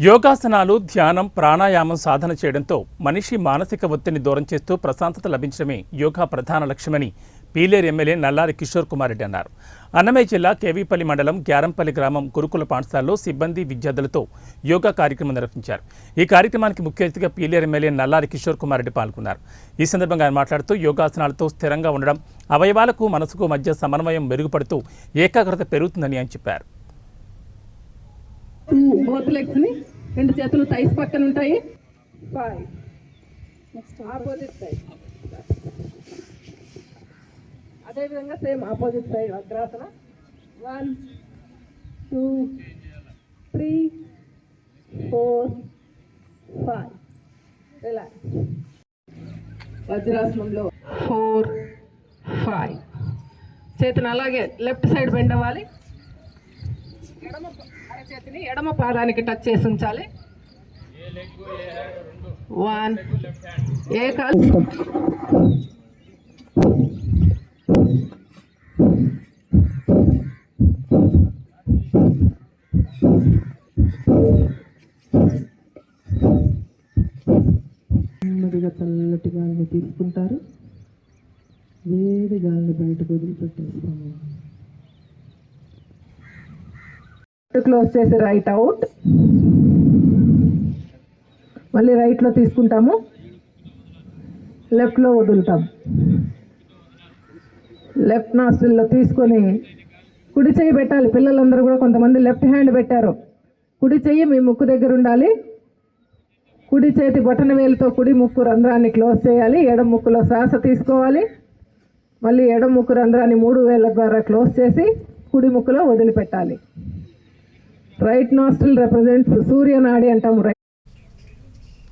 యోగాసనాలు, ధ్యానం, ప్రాణాయామం సాధన చేయడంతో మనిషి మానసిక ఒత్తిడిని దూరం చేస్తూ ప్రశాంతత లభించడమే యోగా ప్రధాన లక్ష్యమని పీలేరు ఎమ్మెల్యే నల్లారి కిషోర్ కుమార్ రెడ్డి అన్నారు. అన్నమయ్య జిల్లా కేవీపల్లి మండలం గ్యారంపల్లి గ్రామం గురుకుల పాఠశాలలో సిబ్బంది, విద్యార్థులతో యోగా కార్యక్రమం నిర్వహించారు. ఈ కార్యక్రమానికి ముఖ్య అతిథిగా పీలేరు ఎమ్మెల్యే నల్లారి కిషోర్ కుమార్ రెడ్డి పాల్గొన్నారు. ఈ సందర్భంగా ఆయన మాట్లాడుతూ యోగాసనాలతో స్థిరంగా ఉండడం, అవయవాలకు మనసుకు మధ్య సమన్వయం మెరుగుపడుతూ ఏకాగ్రత పెరుగుతుందని ఆయన చెప్పారు. బోత్ లెగ్స్ ని రెండు చేతులు థైస్ పక్కన ఉంటాయి. 5 నెక్స్ట్ ఆపోజిట్ సైడ్, అదే విధంగా same opposite side vajrasana. 1 2 3 4 5 relax. వజ్రాసనంలో 4 5 చేతిని అలాగే లెఫ్ట్ సైడ్ బెండ్ అవ్వాలి. చేతిని ఎడమ పాదానికి టచ్ చేసి ఉంచాలి. 1 ఏ కాలు నెమ్మదిగా చల్లటి గాలిని తీసుకుంటారు, వేడి గాలిని బయటకు వదిలిపెట్టేస్తాము. క్లోజ్ చేసి రైట్ అవుట్, మళ్ళీ రైట్లో తీసుకుంటాము, లెఫ్ట్లో వదులుతాం. లెఫ్ట్ నాస్ట్రిల్లో తీసుకొని కుడి చెయ్యి పెట్టాలి. పిల్లలందరూ కూడా కొంతమంది లెఫ్ట్ హ్యాండ్ పెట్టారు. కుడి చెయ్యి మీ ముక్కు దగ్గర ఉండాలి. కుడి చేతి బొటన వేలుతో కుడి ముక్కు రంధ్రాన్ని క్లోజ్ చేయాలి. ఎడమ ముక్కులో శ్వాస తీసుకోవాలి. మళ్ళీ ఎడమ ముక్కు రంధ్రాన్ని 3 వేళ్ల ద్వారా క్లోజ్ చేసి కుడి ముక్కులో వదిలిపెట్టాలి. రైట్ నాస్ట్రిల్ రిప్రజెంట్స్ సూర్యనాడి అంటాము.